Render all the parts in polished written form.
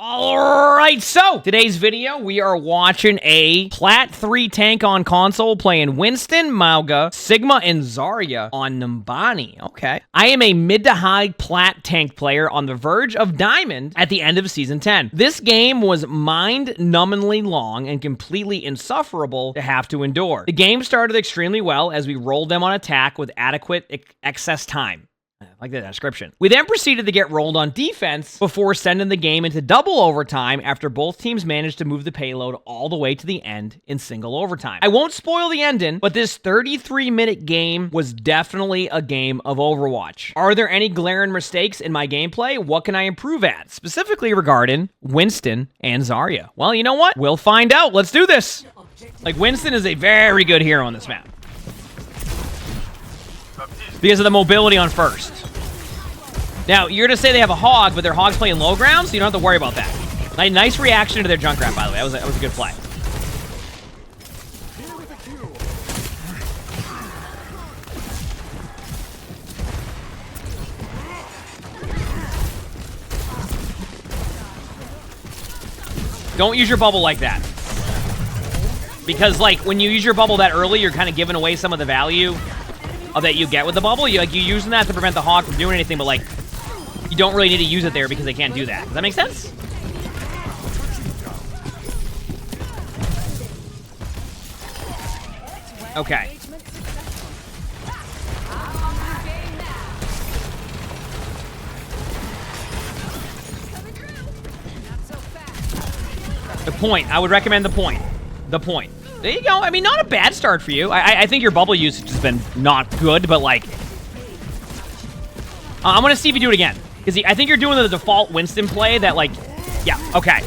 Alright, so today's video, we are watching a Plat 3 tank on console playing Winston, Mauga, Sigma, and Zarya on Numbani. Okay. I am a mid to high Plat tank player on the verge of Diamond at the end of Season 10. This game was mind-numbingly long and completely insufferable to have to endure. The game started extremely well as we rolled them on attack with adequate excess time. I like that description. We then proceeded to get rolled on defense before sending the game into double overtime after both teams managed to move the payload all the way to the end in single overtime. I won't spoil the ending, but this 33-minute game was definitely a game of Overwatch. Are there any glaring mistakes in my gameplay? What can I improve at? Specifically regarding Winston and Zarya. Well, you know what? We'll find out. Let's do this. Like, Winston is a very good hero on this map because of the mobility on first. Now, you're going to say they have a hog, but their hog's playing low ground, so you don't have to worry about that. Nice reaction to their Junkrat, by the way. That was a good play. Don't use your bubble like that. Because, like, when you use your bubble that early, you're kind of giving away some of the value that you get with the bubble. You're using that to prevent the hog from doing anything, but, like, you don't really need to use it there because they can't do that. Does that make sense? Okay. The point. I would recommend the point. The point. There you go. I mean, not a bad start for you. I think your bubble usage has been not good, but, like, I'm going to see if you do it again. Because I think you're doing the default Winston play that, like, yeah, okay.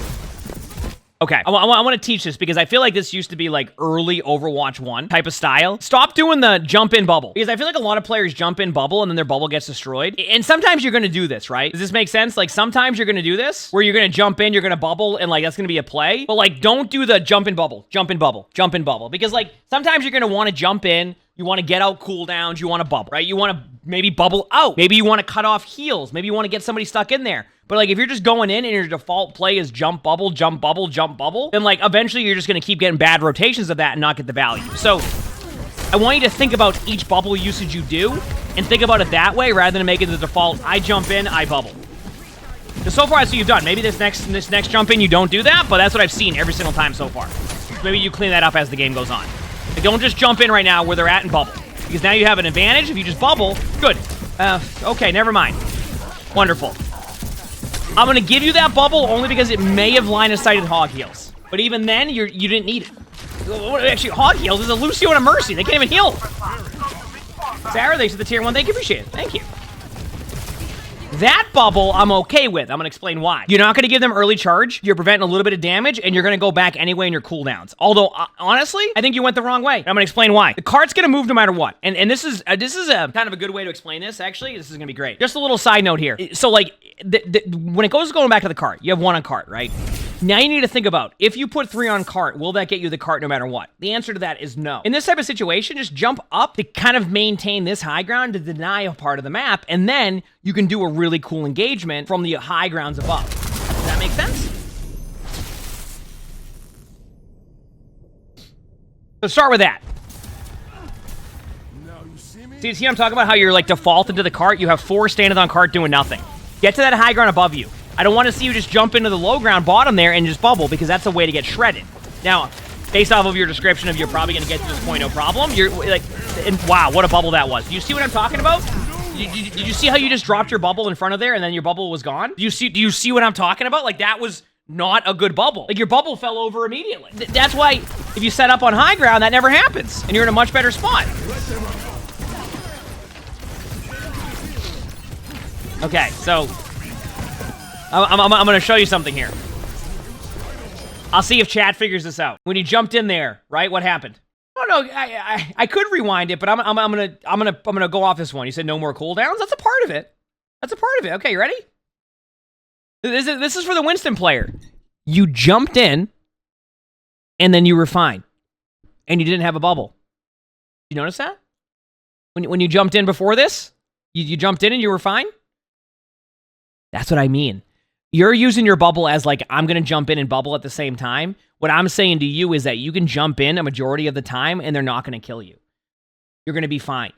Okay, I want to teach this because I feel like this used to be, like, early Overwatch 1 type of style. Stop doing the jump-in bubble. Because I feel like a lot of players jump in bubble and then their bubble gets destroyed. And sometimes you're going to do this, right? Does this make sense? Like, sometimes you're going to do this where you're going to jump in, you're going to bubble, and, like, that's going to be a play. But, like, don't do the jump-in bubble, jump-in bubble, jump-in bubble. Because, like, sometimes you're going to want to jump in, you want to get out cooldowns, you want to bubble, right? You want to maybe bubble out. Maybe you want to cut off heals. Maybe you want to get somebody stuck in there. But, like, if you're just going in and your default play is jump, bubble, jump, bubble, jump, bubble, then, like, eventually you're just going to keep getting bad rotations of that and not get the value. So I want you to think about each bubble usage you do and think about it that way rather than making the default, I jump in, I bubble. Because so far, that's what you've done. Maybe this next jump in, you don't do that, but that's what I've seen every single time so far. Maybe you clean that up as the game goes on. Like, don't just jump in right now where they're at and bubble. Because now you have an advantage. If you just bubble, good. Okay, never mind. Wonderful. I'm going to give you that bubble only because it may have line-of-sighted hog heals. But even then, you didn't need it. Actually, hog heals is a Lucio and a Mercy. They can't even heal. Sarah, thanks for the tier 1. Thank you, appreciate it. Thank you. That bubble, I'm okay with. I'm going to explain why. You're not going to give them early charge. You're preventing a little bit of damage, and you're going to go back anyway in your cooldowns. Although, honestly, I think you went the wrong way. I'm going to explain why. The cart's going to move no matter what. And this is a kind of a good way to explain this, actually. This is going to be great. Just a little side note here. So, like, when it goes going back to the cart, you have 1 on cart, right? Now you need to think about, if you put 3 on cart, will that get you the cart no matter what? The answer to that is no. In this type of situation, just jump up to kind of maintain this high ground to deny a part of the map, and then you can do a really cool engagement from the high grounds above. Does that make sense? So start with that. See what I'm talking about? How you're, like, defaulted to the cart? You have 4 standing on cart doing nothing. Get to that high ground above you. I don't want to see you just jump into the low ground bottom there and just bubble, because that's a way to get shredded. Now, based off of your description of you're probably going to get to this point, no problem, you're like, and wow, what a bubble that was. Do you see what I'm talking about? Did you see how you just dropped your bubble in front of there and then your bubble was gone? Do you see what I'm talking about? Like, that was not a good bubble. Like, your bubble fell over immediately. That's why if you set up on high ground, that never happens, and you're in a much better spot. Okay, so I'm going to show you something here. I'll see if chat figures this out. When you jumped in there, right? What happened? Oh no, I could rewind it, but I'm gonna go off this one. You said no more cooldowns. That's a part of it. That's a part of it. Okay, you ready? This is for the Winston player. You jumped in, and then you were fine, and you didn't have a bubble. You notice that? When you jumped in before this, you jumped in and you were fine. That's what I mean. you're using your bubble as like, I'm going to jump in and bubble at the same time. What I'm saying to you is that you can jump in a majority of the time and they're not going to kill you. You're going to be fine.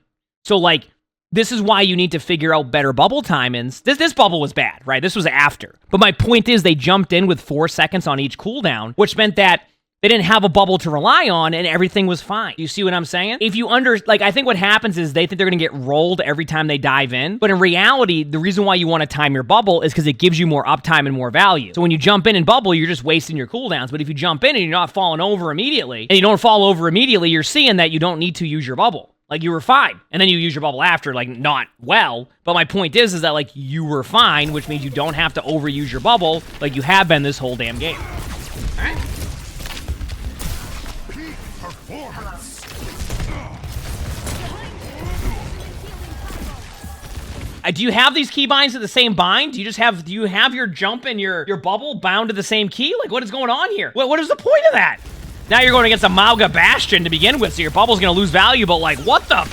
So like, this is why you need to figure out better bubble timings. This bubble was bad, right? This was after. But my point is they jumped in with 4 seconds on each cooldown, which meant that they didn't have a bubble to rely on and everything was fine. You see what I'm saying? If you I think what happens is they think they're going to get rolled every time they dive in. But in reality, the reason why you want to time your bubble is because it gives you more uptime and more value. So when you jump in and bubble, you're just wasting your cooldowns. But if you jump in and you're not falling over immediately, and you don't fall over immediately, you're seeing that you don't need to use your bubble. Like, you were fine. And then you use your bubble after, like, not well. But my point is that, like, you were fine, which means you don't have to overuse your bubble like you have been this whole damn game. All right? Do you have these key binds to the same bind? Do you have your jump and your bubble bound to the same key? Like, what is going on here? What is the point of that? Now you're going against a Mauga Bastion to begin with, so your bubble's gonna lose value, but like, what the?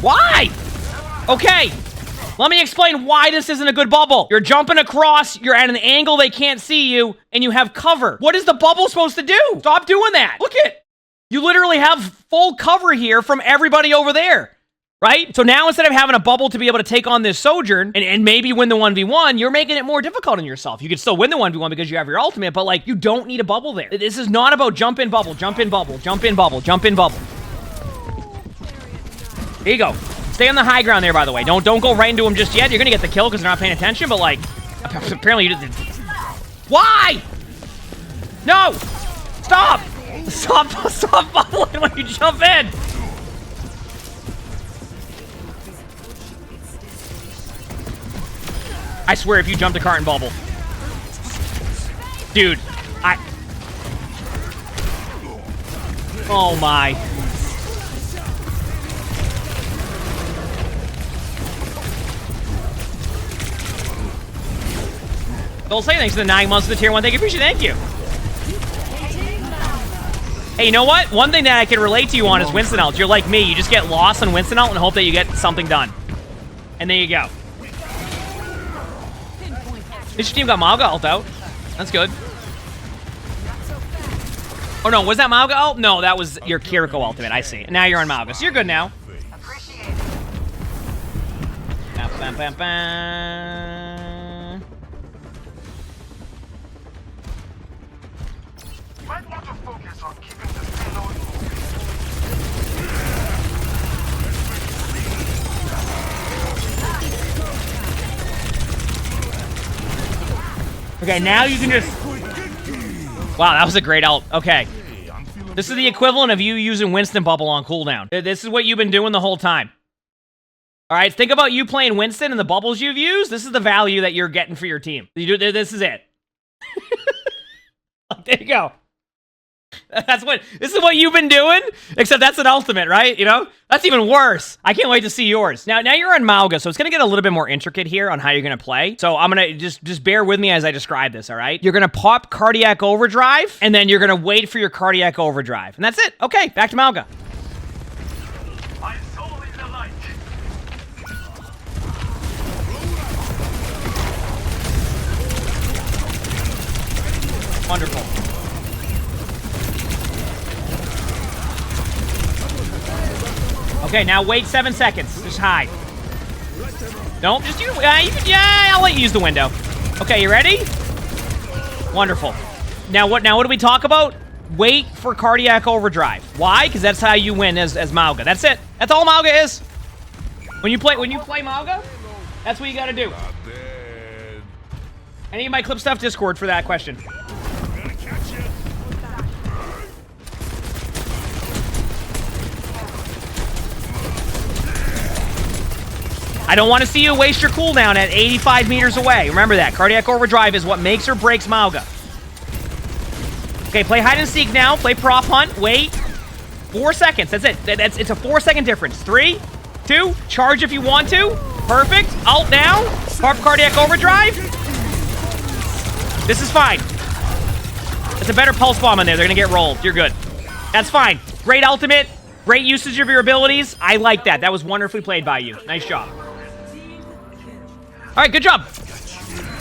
Why? Okay, let me explain why this isn't a good bubble. You're jumping across, you're at an angle they can't see you, and you have cover. What is the bubble supposed to do? Stop doing that. Look it. You literally have full cover here from everybody over there. Right? So now instead of having a bubble to be able to take on this Sojourn and maybe win the 1v1, you're making it more difficult on yourself. You can still win the 1v1 because you have your ultimate, but like, you don't need a bubble there. This is not about jump in bubble, jump in bubble, jump in bubble, jump in bubble. There you go. Stay on the high ground there, by the way. Don't go right into him just yet. You're gonna get the kill because they're not paying attention, but like, apparently you didn't. Why? No! Stop! Stop bubbling when you jump in! I swear if you jumped a cart and bubble. Dude, oh my. Don't say thanks to the 9 months of the tier 1. Thank you. Hey, you know what? One thing that I can relate to you on is Winston ult. You're like me. You just get lost on Winston ult and hope that you get something done. And there you go. This team got Mauga ult out. That's good. Oh no, was that Mauga ult? No, that was your Kiriko ultimate. I see. Now you're on Mauga, so you're good now. Bam, bam, bam. Might want to focus on keeping the payload. Okay, now you can just... Wow, that was a great ult. Okay. This is the equivalent of you using Winston bubble on cooldown. This is what you've been doing the whole time. All right, think about you playing Winston and the bubbles you've used. This is the value that you're getting for your team. This is it. There you go. This is what you've been doing, except that's an ultimate, right? You know? That's even worse. I can't wait to see yours. Now you're on Mauga, so it's gonna get a little bit more intricate here on how you're gonna play. So I'm gonna just bear with me as I describe this, all right? You're gonna pop Cardiac Overdrive, and then you're gonna wait for your Cardiac Overdrive. And that's it. Okay, back to Mauga. My soul is the light. Wonderful. Okay, now wait 7 seconds. Just hide. Nope, just use... Yeah, I'll let you use the window. Okay, you ready? Wonderful. Now what do we talk about? Wait for Cardiac Overdrive. Why? Because that's how you win as Mauga. That's it. That's all Mauga is. When you play Mauga, that's what you gotta do. I need my Clip Stuff Discord for that question. I don't want to see you waste your cooldown at 85 meters away. Remember that. Cardiac Overdrive is what makes or breaks Mauga. Okay, play hide and seek now. Play prop hunt. Wait. 4 seconds. That's it. It's a 4-second difference. 3, 2, charge if you want to. Perfect. Ult now. Pop Cardiac Overdrive. This is fine. It's a better pulse bomb in there. They're going to get rolled. You're good. That's fine. Great ultimate. Great usage of your abilities. I like that. That was wonderfully played by you. Nice job. All right, good job.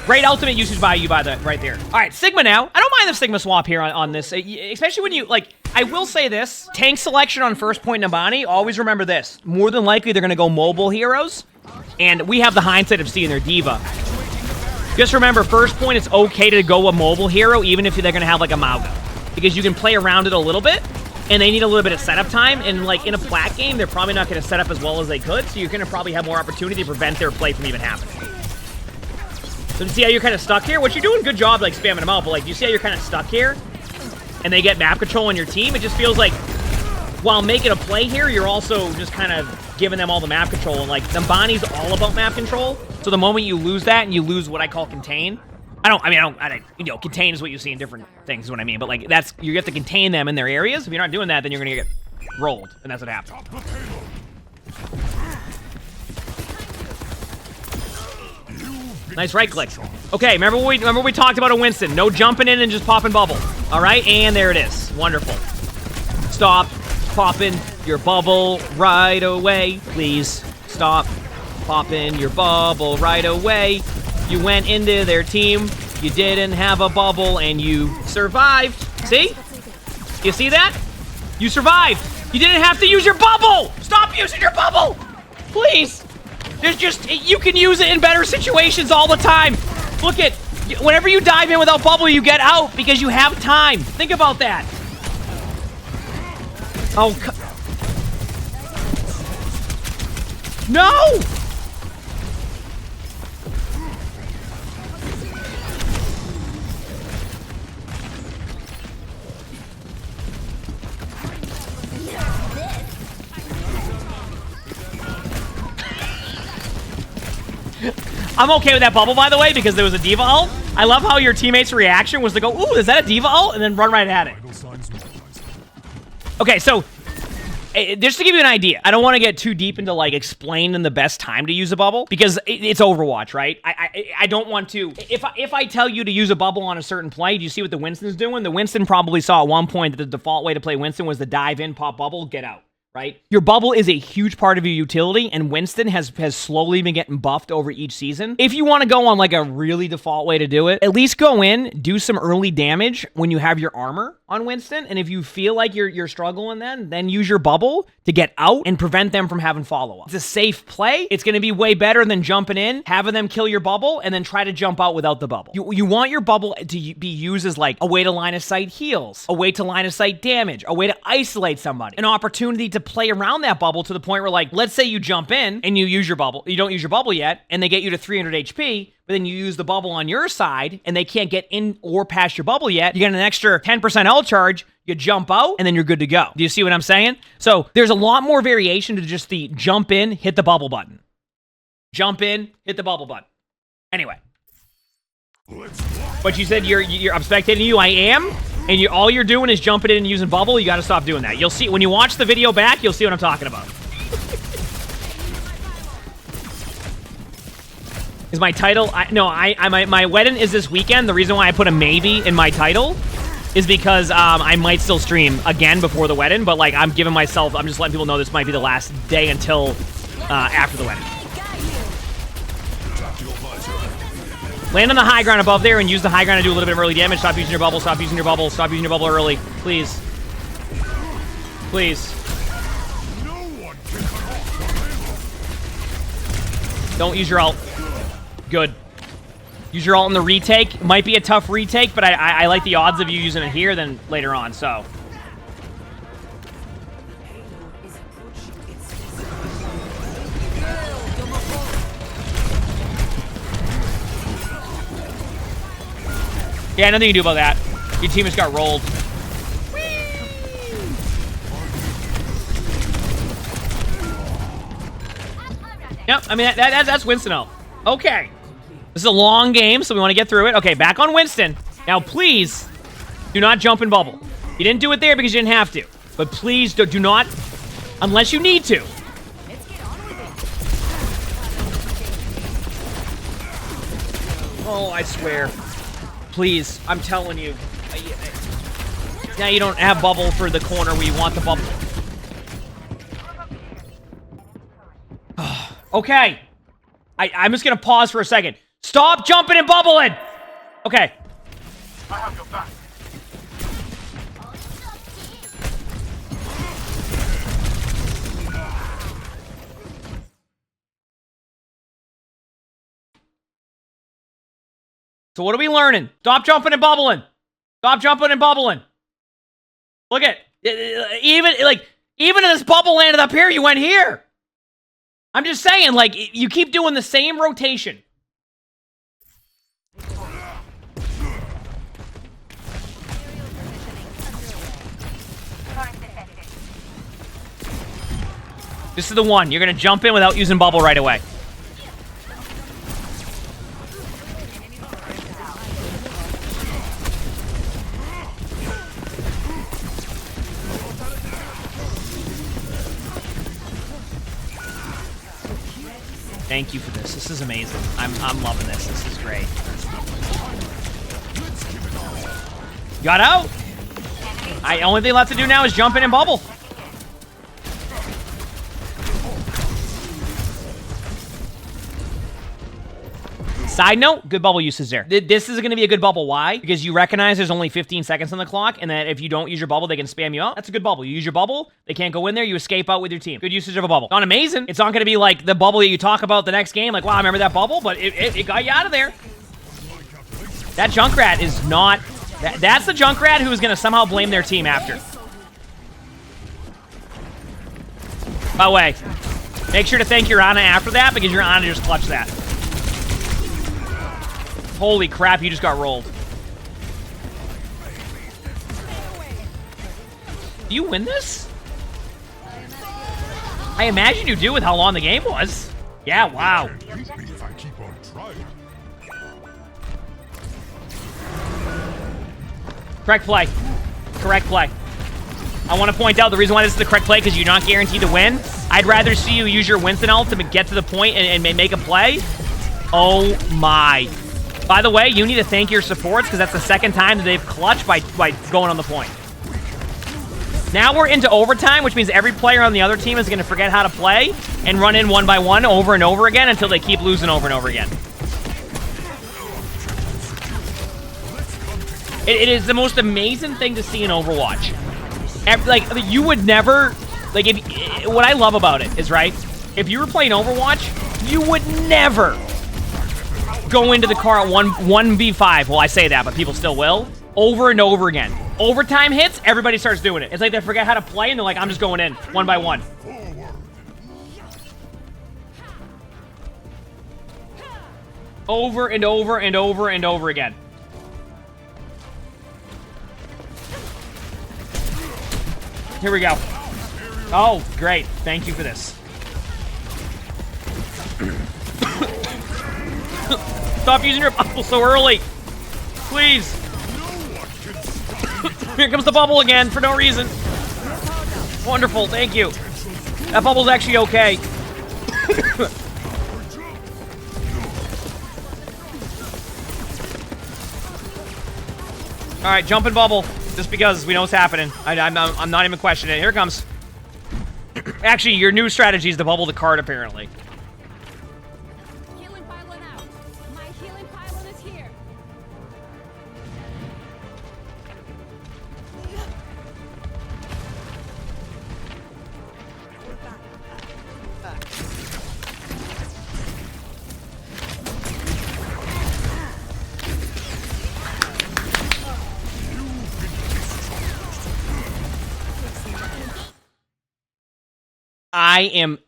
Great ultimate usage by you right there. All right, Sigma now. I don't mind the Sigma swap here on this, especially when you, like, I will say this. Tank selection on first point Nabani, always remember this. More than likely, they're going to go mobile heroes, and we have the hindsight of seeing their D.Va. Just remember, first point, it's okay to go a mobile hero, even if they're going to have, like, a Mauga, because you can play around it a little bit, and they need a little bit of setup time, and, like, in a plat game, they're probably not going to set up as well as they could, so you're going to probably have more opportunity to prevent their play from even happening. So you see how you're kind of stuck here? What you're doing, good job, like, spamming them out, but, like, you see how you're kind of stuck here? And they get map control on your team? It just feels like, while making a play here, you're also just kind of giving them all the map control. And, like, Nabani's all about map control. So the moment you lose that, and you lose what I call contain, you know, contain is what you see in different things, is what I mean. But, like, that's, you have to contain them in their areas. If you're not doing that, then you're going to get rolled. And that's what happens. Nice right click. Okay, remember what we talked about a Winston. No jumping in and just popping bubble. All right, and there it is. Wonderful. Stop popping your bubble right away. Please stop popping your bubble right away. You went into their team. You didn't have a bubble, and you survived. See? You see that? You survived. You didn't have to use your bubble. Stop using your bubble. Please. There's just, you can use it in better situations all the time. Look at, whenever you dive in without bubble, you get out because you have time. Think about that. Oh, no! I'm okay with that bubble, by the way, because there was a D.Va ult. I love how your teammate's reaction was to go, ooh, is that a D.Va ult? And then run right at it. Okay, so, just to give you an idea, I don't want to get too deep into, like, explaining the best time to use a bubble, because it's Overwatch, right? I don't want to... If I tell you to use a bubble on a certain play, do you see what the Winston's doing? The Winston probably saw at one point that the default way to play Winston was to dive in, pop bubble, get out. Right? Your bubble is a huge part of your utility, and Winston has slowly been getting buffed over each season. If you want to go on, like, a really default way to do it, at least go in, do some early damage when you have your armor on Winston, and if you feel like you're struggling then use your bubble to get out and prevent them from having follow-up. It's a safe play. It's going to be way better than jumping in, having them kill your bubble, and then try to jump out without the bubble. You want your bubble to be used as, like, a way to line of sight heals, a way to line of sight damage, a way to isolate somebody, an opportunity to play around that bubble to the point where, like, let's say you jump in and you use your bubble, you don't use your bubble yet, and they get you to 300 HP, but then you use the bubble on your side, and they can't get in or past your bubble yet, you get an extra 10% L charge, you jump out, and then you're good to go. Do you see what I'm saying? So there's a lot more variation to just the jump in, hit the bubble button. Jump in, hit the bubble button. Anyway. But you said I'm spectating you. I am. And all you're doing is jumping in and using bubble. You got to stop doing that. You'll see when you watch the video back. You'll see what I'm talking about. Is my title? My wedding is this weekend. The reason why I put a maybe in my title is because I might still stream again before the wedding. But, like, I'm giving myself. I'm just letting people know this might be the last day until after the wedding. Land on the high ground above there and use the high ground to do a little bit of early damage. Stop using your bubble. Stop using your bubble. Stop using your bubble early. Please. Please. Don't use your ult. Good. Use your ult in the retake. Might be a tough retake, but I like the odds of you using it here than later on, so. Yeah, nothing you can do about that. Your team just got rolled. Yep, I mean, that's Winston ult. Okay. This is a long game, so we want to get through it. Okay, back on Winston. Now, please, do not jump in bubble. You didn't do it there because you didn't have to. But please do not, unless you need to. Oh, I swear. Please, I'm telling you. Now you don't have bubble for the corner where you want the bubble. Okay. I'm just gonna pause for a second. Stop jumping and bubbling! Okay. I have your back. So what are we learning? Stop jumping and bubbling. Stop jumping and bubbling. Look at even in this bubble landed up here, you went here. I'm just saying, like, you keep doing the same rotation. This is the one. You're gonna jump in without using bubble right away. Thank you for this. This is amazing. I'm loving this. This is great. Got out. Only thing left to do now is jump in and bubble. Side note, good bubble usage there. This is going to be a good bubble. Why? Because you recognize there's only 15 seconds on the clock, and that if you don't use your bubble, they can spam you out. That's a good bubble. You use your bubble, they can't go in there, you escape out with your team. Good usage of a bubble. Not amazing. It's not going to be like the bubble that you talk about the next game, like, wow, I remember that bubble, but it got you out of there. That Junkrat is not... That's the Junkrat who is going to somehow blame their team after. By the way, make sure to thank your Ana after that, because your Ana just clutched that. Holy crap, you just got rolled. Do you win this? I imagine you do with how long the game was. Yeah, wow. Correct play. Correct play. I want to point out the reason why this is the correct play, because you're not guaranteed to win. I'd rather see you use your Winston ult to get to the point and make a play. Oh my. By the way, you need to thank your supports, because that's the second time that they've clutched by going on the point. Now we're into overtime, which means every player on the other team is going to forget how to play and run in one by one over and over again until they keep losing over and over again. It is the most amazing thing to see in Overwatch. Like, you would never... Like, what I love about it is, right, if you were playing Overwatch, you would never... go into the car at 1v5. Well, I say that, but people still will. Over and over again. Overtime hits, everybody starts doing it. It's like they forget how to play, and they're like, I'm just going in, one by one. Over and over and over and over again. Here we go. Oh, great. Thank you for this. Stop using your bubble so early. Please. Here comes the bubble again for no reason. Wonderful, thank you. That bubble's actually okay. Alright, jump and bubble. Just because we know what's happening. I'm not even questioning it. Here it comes. Actually, your new strategy is to bubble the card, apparently. I am,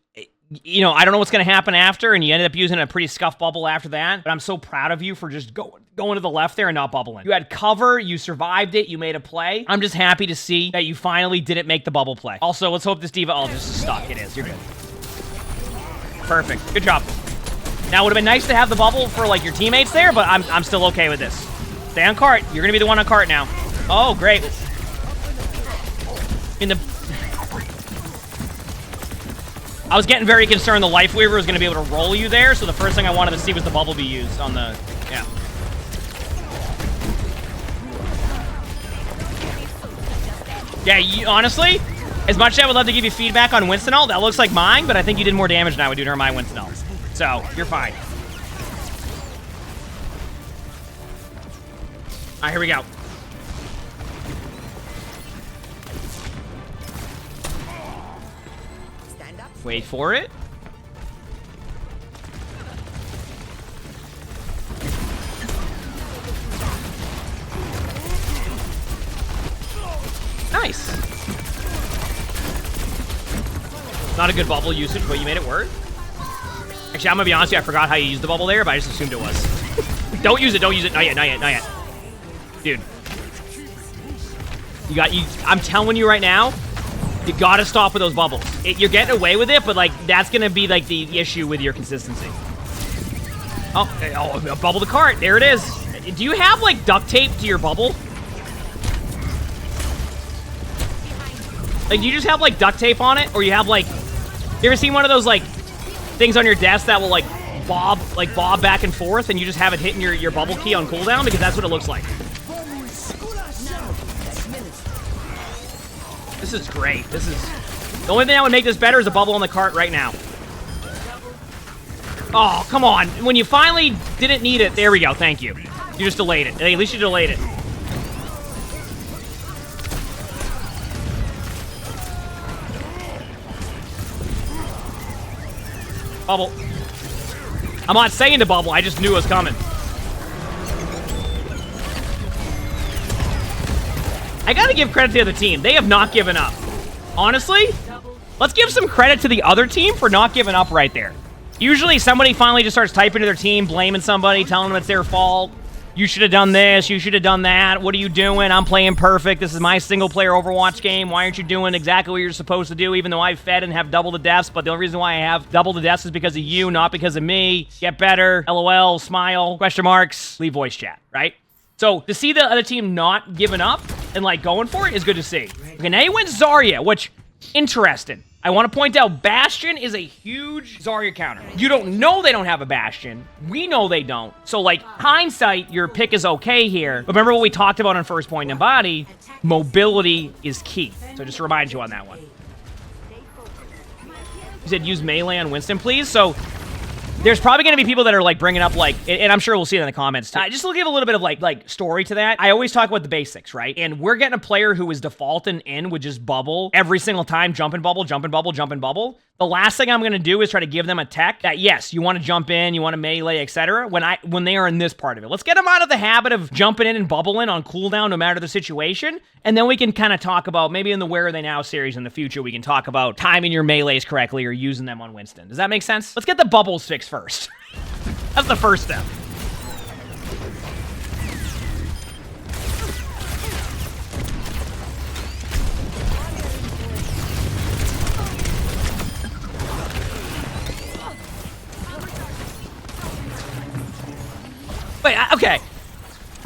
you know, I don't know what's going to happen after, and you ended up using a pretty scuffed bubble after that, but I'm so proud of you for just going to the left there and not bubbling. You had cover, you survived it, you made a play. I'm just happy to see that you finally didn't make the bubble play. Also, let's hope this D.Va ult is stuck. It is. You're good. Perfect. Good job. Now, it would have been nice to have the bubble for, like, your teammates there, but I'm still okay with this. Stay on cart. You're going to be the one on cart now. Oh, great. I was getting very concerned the Life Weaver was going to be able to roll you there, so the first thing I wanted to see was the bubble be used on the... Yeah. Yeah, honestly, As much as I would love to give you feedback on Winston ult, that looks like mine, but I think you did more damage than I would do during my Winston ult. So, you're fine. Alright, here we go. Wait for it. Nice. Not a good bubble usage, but you made it work. Actually, I'm gonna be honest with you, I forgot how you used the bubble there, but I just assumed it was. Don't use it, don't use it. Not yet, not yet, not yet. Dude. I'm telling you right now, you gotta stop with those bubbles. You're getting away with it, but like, that's gonna be like the issue with your consistency. Oh, bubble the cart, there it is. Do you have like duct tape to your bubble? Like, do you just have, like, duct tape on it? Or you have, like... You ever seen one of those, like, things on your desk that will, like, bob back and forth, and you just have it hitting your bubble key on cooldown? Because that's what it looks like. This is great. This is... The only thing that would make this better is a bubble on the cart right now. Oh, come on. When you finally didn't need it... There we go. Thank you. You just delayed it. Hey, at least you delayed it. Bubble. I'm not saying to bubble, I just knew it was coming. I gotta give credit to the other team. They have not given up. Honestly, let's give some credit to the other team for not giving up right there. Usually somebody finally just starts typing to their team, blaming somebody, telling them it's their fault. You should have done this, you should have done that. What are you doing? I'm playing perfect. This is my single-player Overwatch game. Why aren't you doing exactly what you're supposed to do, even though I've fed and have double the deaths? But the only reason why I have double the deaths is because of you, not because of me. Get better. LOL, smile, question marks, leave voice chat, right? So, to see the other team not giving up and, like, going for it is good to see. Okay, now you went Zarya, which, interesting. I want to point out, Bastion is a huge Zarya counter. You don't know they don't have a Bastion. We know they don't. So, like, hindsight, your pick is okay here. But remember what we talked about on First Point in Body? Mobility is key. So just to remind you on that one. You said use melee on Winston, please. So there's probably going to be people that are, like, bringing up, like, and I'm sure we'll see it in the comments, too. Just to give a little bit of, like, story to that. I always talk about the basics, right? And we're getting a player who is defaulting in with just bubble every single time, jump and bubble, jump and bubble, jump and bubble. The last thing I'm going to do is try to give them a tech that, yes, you want to jump in, you want to melee, etc. when they are in this part of it. Let's get them out of the habit of jumping in and bubbling on cooldown no matter the situation, and then we can kind of talk about, maybe in the Where Are They Now series in the future, we can talk about timing your melees correctly or using them on Winston. Does that make sense? Let's get the bubbles fixed first. That's the first step. Wait, okay.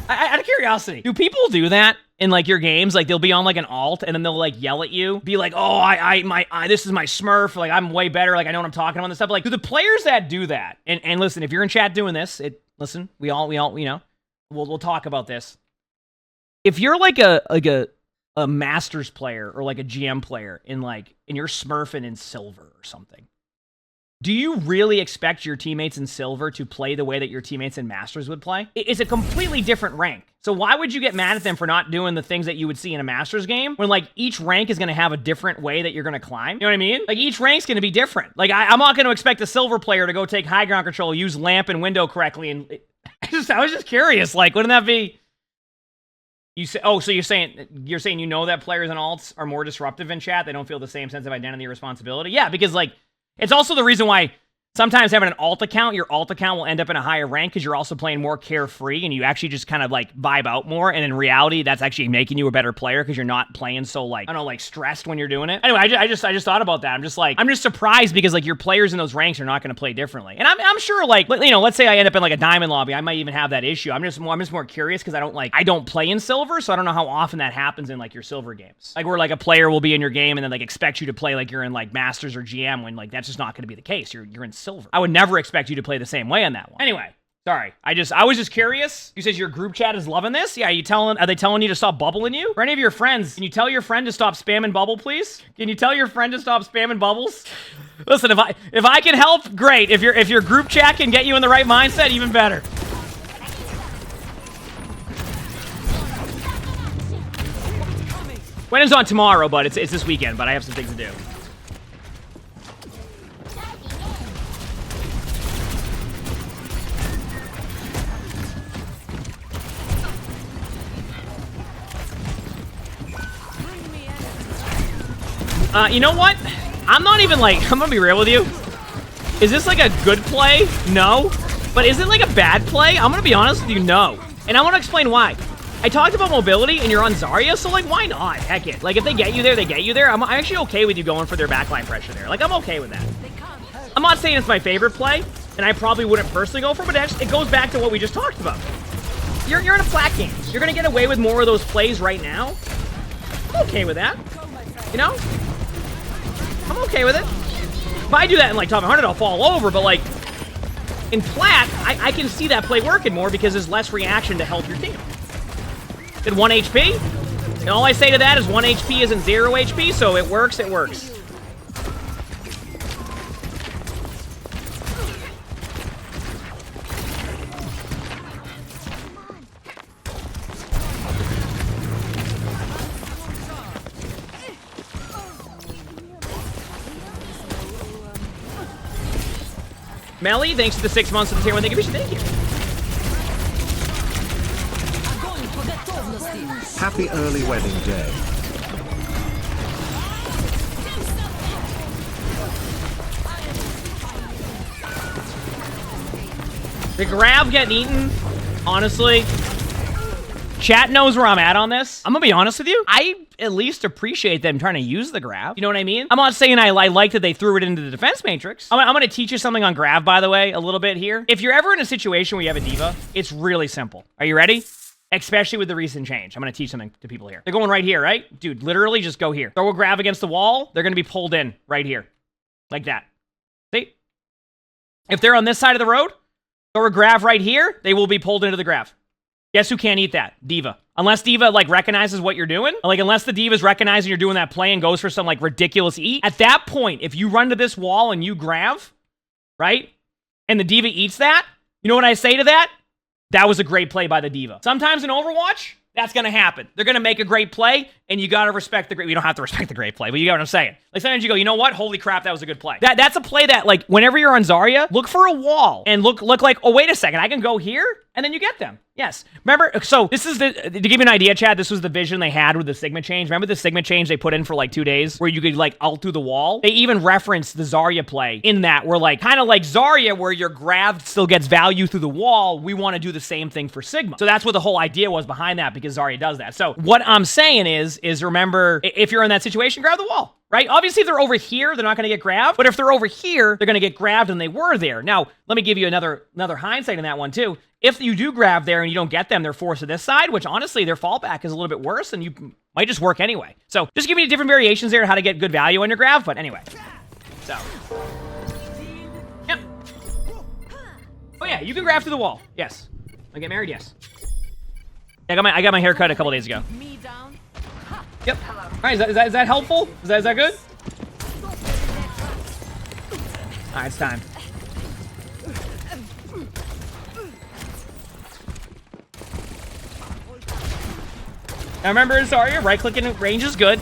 Out of curiosity, do people do that in, like, your games? Like, they'll be on, like, an alt, and then they'll, like, yell at you. Be like, oh, this is my smurf. Like, I'm way better. Like, I know what I'm talking about and stuff. Like, do the players that do that, and listen, if you're in chat doing this, listen, we all, you know, we'll talk about this. If you're, like a Masters player or, like, a GM player and you're smurfing in silver or something, do you really expect your teammates in Silver to play the way that your teammates in Masters would play? It's a completely different rank. So why would you get mad at them for not doing the things that you would see in a Masters game when, like, each rank is going to have a different way that you're going to climb? You know what I mean? Like, each rank's going to be different. Like, I'm not going to expect a Silver player to go take high ground control, use lamp and window correctly, and I was just curious. Like, wouldn't that be... You say, oh, so you're saying you know that players in alts are more disruptive in chat? They don't feel the same sense of identity or responsibility? Yeah, because, like, it's also the reason why sometimes having an alt account, your alt account will end up in a higher rank because you're also playing more carefree and you actually just kind of, like, vibe out more. And in reality, that's actually making you a better player because you're not playing so, like, I don't know, like, stressed when you're doing it. Anyway, I just thought about that. I'm just surprised because, like, your players in those ranks are not going to play differently. And I'm sure, like, you know, let's say I end up in, like, a diamond lobby, I might even have that issue. I'm just more curious because I don't play in silver, so I don't know how often that happens in, like, your silver games. Like, where, like, a player will be in your game and then, like, expect you to play like you're in, like, Masters or GM when, like, that's just not going to be the case. You're in silver. I would never expect you to play the same way on that one. Anyway, Sorry, I was just curious. You said your group chat is loving this? Yeah, are they telling you to stop bubbling you? For any of your friends, can you tell your friend to stop spamming bubble, please? Can you tell your friend to stop spamming bubbles? Listen, if I can help, great. If your group chat can get you in the right mindset, even better. Wedding's on tomorrow, but it's this weekend, but I have some things to do. You know what? I'm not even like, I'm gonna be real with you. Is this like a good play? No. But is it like a bad play? I'm gonna be honest with you, no. And I wanna explain why. I talked about mobility and you're on Zarya, so like, why not? Heck it. Like, if they get you there, they get you there. I'm actually okay with you going for their backline pressure there. Like, I'm okay with that. I'm not saying it's my favorite play, and I probably wouldn't personally go for it, but it goes back to what we just talked about. You're in a flat game. You're gonna get away with more of those plays right now. I'm okay with that. You know? I'm okay with it. If I do that in like top 100, I'll fall over, but like in flat, I can see that play working more because there's less reaction to help your team. Did 1 HP, and all I say to that is 1 HP isn't 0 HP, so it works, it works. Melly, thanks for the 6 months of the tier 1. Thank you. Thank you. Happy early wedding day. The grav getting eaten, honestly. Chat knows where I'm at on this. I'm gonna be honest with you. I at least appreciate them trying to use the grav. You know what I mean? I'm not saying I like that they threw it into the defense matrix. I'm gonna teach you something on grav, by the way, a little bit here. If you're ever in a situation where you have a D.Va, it's really simple. Are you ready? Especially with the recent change. I'm gonna teach something to people here. They're going right here, right? Dude, literally just go here. Throw a grav against the wall. They're gonna be pulled in right here. Like that. See? If they're on this side of the road, throw a grav right here, they will be pulled into the grav. Guess who can't eat that? D.Va. Unless D.Va, like, recognizes what you're doing. Like, unless the D.Va's recognizing you're doing that play and goes for some, like, ridiculous eat. At that point, if you run to this wall and you grav, right? And the D.Va eats that, you know what I say to that? That was a great play by the D.Va. Sometimes in Overwatch, that's gonna happen. They're gonna make a great play, and you gotta respect the great... You don't have to respect the great play, but you get what I'm saying. Like, sometimes you go, you know what? Holy crap, that was a good play. That's a play that, like, whenever you're on Zarya, look for a wall and look like, oh, wait a second, I can go here, and then you get them. Yes. Remember, so this is to give you an idea, Chad, this was the vision they had with the Sigma change. Remember the Sigma change they put in for like 2 days where you could like ult through the wall? They even referenced the Zarya play in that where like, kind of like Zarya where your grav still gets value through the wall. We want to do the same thing for Sigma. So that's what the whole idea was behind that because Zarya does that. So what I'm saying is remember, if you're in that situation, grab the wall. Right? Obviously, if they're over here, they're not going to get grabbed. But if they're over here, they're going to get grabbed and they were there. Now, let me give you another hindsight in that one, too. If you do grab there and you don't get them, they're forced to this side, which honestly, their fallback is a little bit worse and you might just work anyway. So just giving you different variations there how to get good value on your grab. But anyway. So. Yep. Oh, yeah. You can grab through the wall. Yes. I get married? Yes. I got my hair cut a couple days ago. Yep. All right, is that helpful? Is that good? All right, it's time. Now remember, Zarya, right-clicking range is good.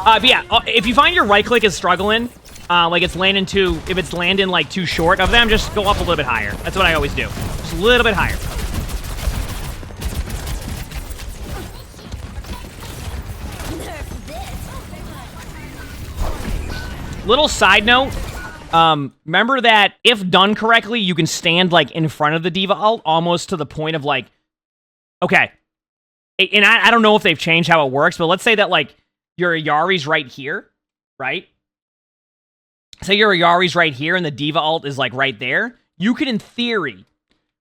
But yeah, if you find your right-click is struggling, like it's landing if it's landing like too short of them, just go up a little bit higher. That's what I always do. Just a little bit higher. Little side note, remember that if done correctly, you can stand like in front of the D.Va ult almost to the point of like, okay. And I don't know if they've changed how it works, but let's say that like your Yari's right here, right? Say your Yari's right here and the D.Va ult is like right there. You could in theory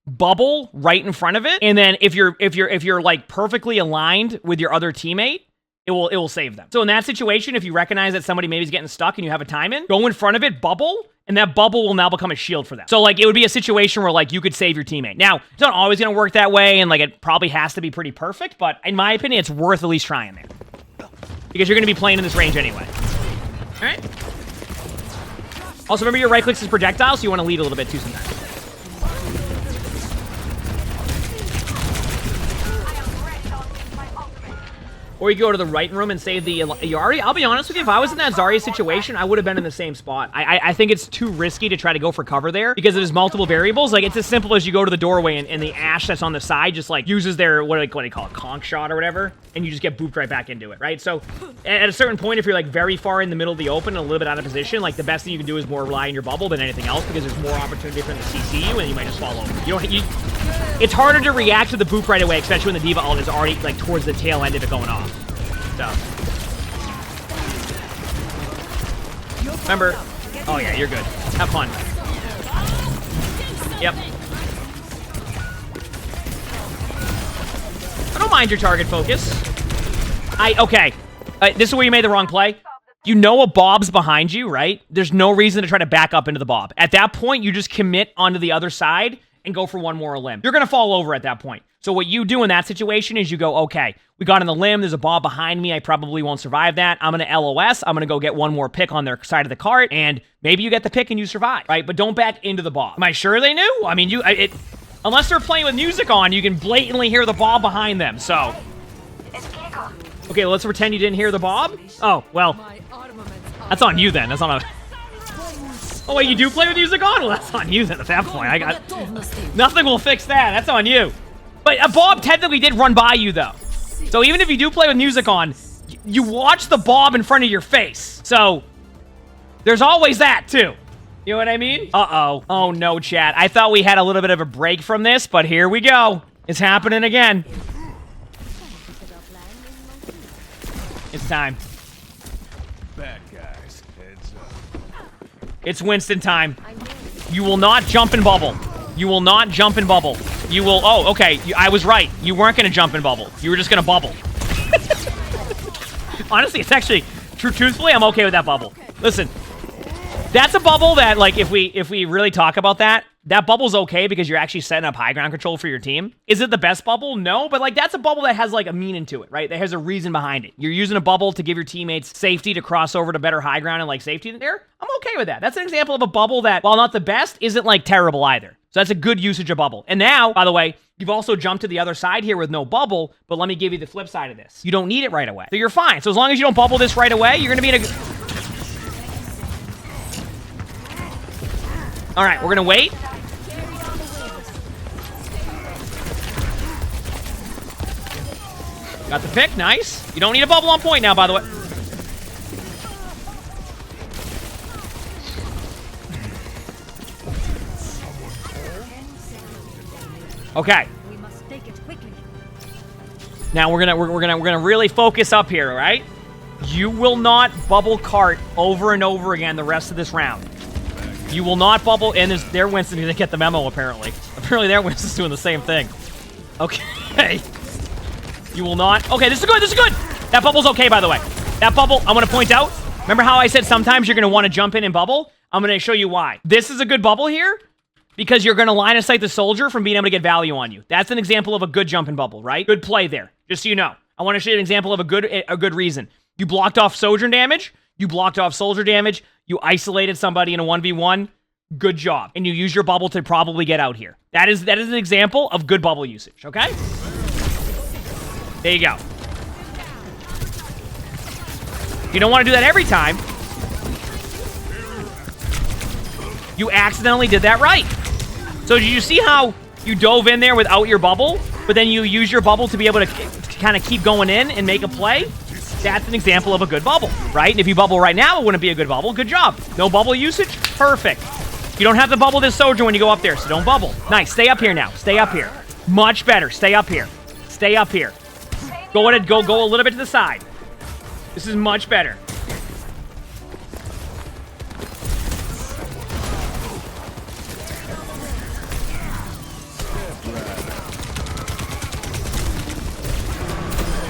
bubble right in front of it. And then if you're like perfectly aligned with your other teammate, it will save them. So in that situation, if you recognize that somebody maybe is getting stuck and you have a time in, go in front of it, bubble, and that bubble will now become a shield for them. So like it would be a situation where like you could save your teammate. Now, it's not always gonna work that way, and like it probably has to be pretty perfect, but in my opinion, it's worth at least trying there. Because you're gonna be playing in this range anyway. All right. Also, remember your right clicks is projectile, so you want to lead a little bit too sometimes. Or you go to the right room and save the Yari. I'll be honest with you, if I was in that Zarya situation, I would have been in the same spot. I think it's too risky to try to go for cover there because there's multiple variables. Like, it's as simple as you go to the doorway and the Ashe that's on the side just, like, uses their, what do they call it, conch shot or whatever, and you just get booped right back into it, right? So, at a certain point, if you're, like, very far in the middle of the open and a little bit out of position, like, the best thing you can do is more rely on your bubble than anything else because there's more opportunity for them to CC you and you might just fall over. It's harder to react to the boop right away, especially when the D.Va ult is already, like, towards the tail end of it going off. So. Remember. Oh yeah, you're good. Have fun. Yep. I don't mind your target focus. Okay. This is where you made the wrong play. You know a Bob's behind you, right? There's no reason to try to back up into the Bob. At that point, you just commit onto the other side and go for one more limb. You're gonna fall over at that point. So what you do in that situation is you go, okay, we got on the limb, there's a Bob behind me, I probably won't survive that. I'm gonna LOS, I'm gonna go get one more pick on their side of the cart, and maybe you get the pick and you survive, right? But don't back into the Bob. Am I sure they knew? I mean, unless they're playing with music on, you can blatantly hear the Bob behind them, so. Okay, let's pretend you didn't hear the Bob. Oh, well, that's on you then, that's not a... Oh wait, you do play with music on? Well, that's on you then at that point. Nothing will fix that, that's on you. But a Bob technically did run by you, though. So even if you do play with music on, you watch the Bob in front of your face. So there's always that, too. You know what I mean? Uh-oh. Oh, no, chat. I thought we had a little bit of a break from this, but here we go. It's happening again. It's time. Bad guys, heads up. It's Winston time. You will not jump and bubble. You will not jump and bubble. You will... Oh, okay. I was right. You weren't going to jump and bubble. You were just going to bubble. Honestly, it's actually... Truthfully, I'm okay with that bubble. Listen. That's a bubble that, like, if we really talk about that bubble's okay because you're actually setting up high ground control for your team. Is it the best bubble? No, but, like, that's a bubble that has, like, a meaning to it, right? That has a reason behind it. You're using a bubble to give your teammates safety to cross over to better high ground and, like, safety there. I'm okay with that. That's an example of a bubble that, while not the best, isn't, like, terrible either. So that's a good usage of bubble. And now, by the way, you've also jumped to the other side here with no bubble, but let me give you the flip side of this. You don't need it right away. So you're fine. So as long as you don't bubble this right away, you're going to be in a... All right, we're going to wait. Got the pick, nice. You don't need a bubble on point now, by the way. Okay. Now we're gonna really focus up here, all right? You will not bubble cart over and over again the rest of this round. You will not bubble, and their Winston didn't get the memo apparently. Apparently their Winston's doing the same thing. Okay. You will not. Okay, this is good. This is good. That bubble's okay, by the way. That bubble, I'm gonna point out. Remember how I said sometimes you're gonna want to jump in and bubble? I'm gonna show you why. This is a good bubble here. Because you're going to line of sight the soldier from being able to get value on you. That's an example of a good jump and bubble, right? Good play there. Just so you know. I want to show you an example of a good reason. You blocked off soldier damage. You blocked off soldier damage. You isolated somebody in a 1v1. Good job. And you use your bubble to probably get out here. That is an example of good bubble usage, okay? There you go. You don't want to do that every time. You accidentally did that right. So did you see how you dove in there without your bubble, but then you use your bubble to be able to kind of keep going in and make a play? That's an example of a good bubble, right? And if you bubble right now, it wouldn't be a good bubble. Good job. No bubble usage? Perfect. You don't have to bubble this soldier when you go up there, so don't bubble. Nice. Stay up here now. Stay up here. Much better. Stay up here. Stay up here. Go a little bit to the side. This is much better.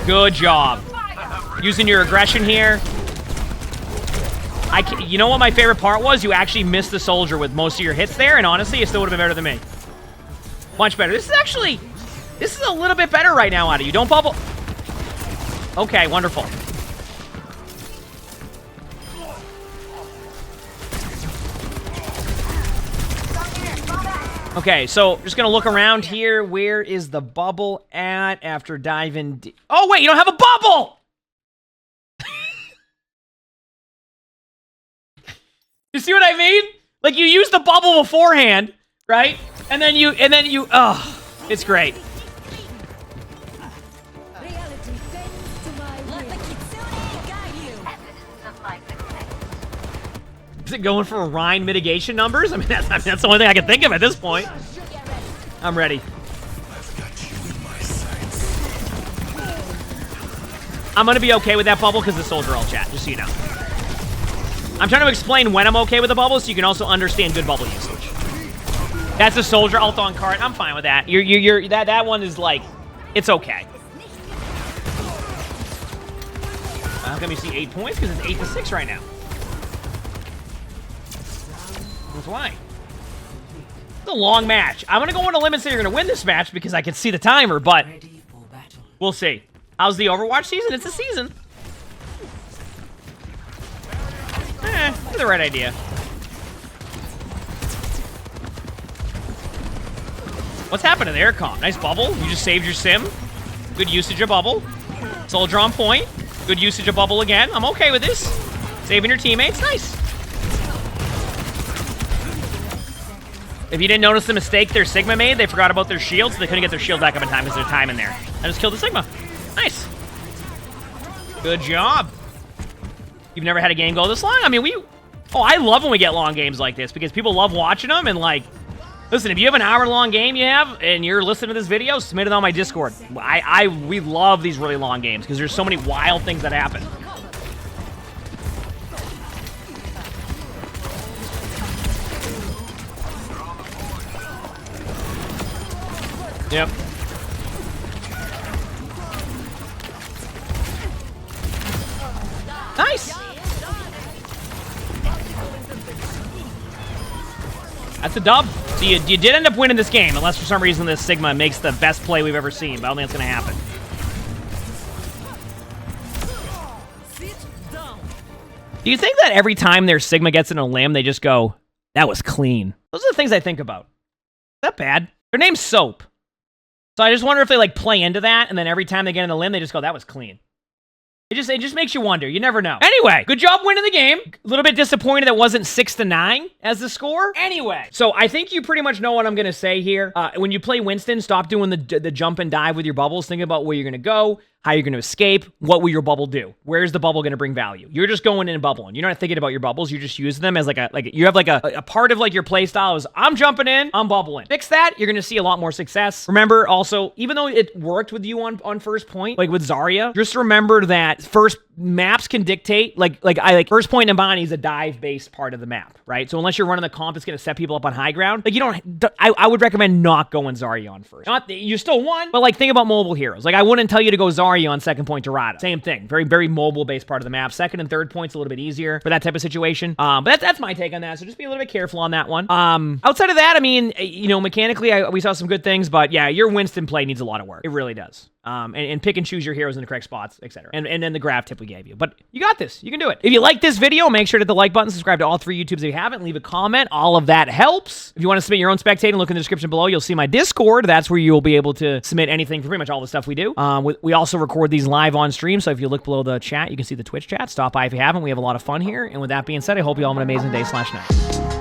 Good job. Using your aggression here. You know what my favorite part was? You actually missed the soldier with most of your hits there, and honestly, it still would have been better than me. Much better. This is a little bit better right now out of you. Don't bubble. Okay, wonderful. Okay, so just gonna look around here. Where is the bubble at after diving deep? Oh, wait, you don't have a bubble! You see what I mean? Like, you use the bubble beforehand, right? And then you, oh, it's great. Is it going for Rhine mitigation numbers? I mean, that's the only thing I can think of at this point. I'm ready. I'm gonna be okay with that bubble because the soldier all chat, just so you know. I'm trying to explain when I'm okay with the bubble so you can also understand good bubble usage. That's a soldier ult on cart. I'm fine with that. That one is like, it's okay. How come you see 8 points? Because it's 8-6 right now. That's why. It's a long match. I'm going to go on a limb and say you're going to win this match because I can see the timer, but we'll see. How's the Overwatch season? It's a season. It's the right idea. What's happened to the air comp? Nice bubble. You just saved your sim. Good usage of bubble. Soldier on point. Good usage of bubble again. I'm okay with this. Saving your teammates. Nice. If you didn't notice the mistake their Sigma made, they forgot about their shield, so they couldn't get their shield back up in time because there's time in there. I just killed the Sigma. Nice. Good job. You've never had a game go this long? I mean, oh, I love when we get long games like this because people love watching them and, like, listen, if you have an hour-long game you have and you're listening to this video, submit it on my Discord. We love these really long games because there's so many wild things that happen. Yep. Nice. That's a dub. So you did end up winning this game, unless for some reason this Sigma makes the best play we've ever seen, but I don't think that's going to happen. Do you think that every time their Sigma gets in a limb, they just go, that was clean? Those are the things I think about. Is that bad? Their name's Soap. So I just wonder if they, like, play into that, and then every time they get in the limb, they just go, that was clean. It just makes you wonder. You never know. Anyway, good job winning the game. A little bit disappointed that wasn't 6-9 as the score. Anyway, so I think you pretty much know what I'm going to say here. When you play Winston, stop doing the jump and dive with your bubbles. Think about where you're going to go, how you're going to escape, what will your bubble do? Where's the bubble going to bring value? You're just going in and bubbling. You're not thinking about your bubbles. You're just using them as you have a part of like your play style is I'm jumping in, I'm bubbling. Fix that, you're going to see a lot more success. Remember also, even though it worked with you on first point, like with Zarya, just remember that first maps can dictate, first point in Nabani is a dive-based part of the map, right? So unless you're running the comp, it's going to set people up on high ground. Like I would recommend not going Zarya on first. You still won, but like think about mobile heroes. Like I wouldn't tell you to go Zarya on second point Dorada. Same thing. Very, very mobile-based part of the map. Second and third point's a little bit easier for that type of situation. But that's my take on that. So just be a little bit careful on that one. Outside of that, I mean, mechanically, we saw some good things, but yeah, your Winston play needs a lot of work. It really does. And pick and choose your heroes in the correct spots, etc. And then the grav tip we gave you. But you got this. You can do it. If you like this video, make sure to hit the like button, subscribe to all 3 YouTubes if you haven't, leave a comment. All of that helps. If you want to submit your own spectating, look in the description below. You'll see my Discord. That's where you'll be able to submit anything for pretty much all the stuff we do. We also record these live on stream, so if you look below the chat, you can see the Twitch chat. Stop by if you haven't. We have a lot of fun here. And with that being said, I hope you all have an amazing day/night.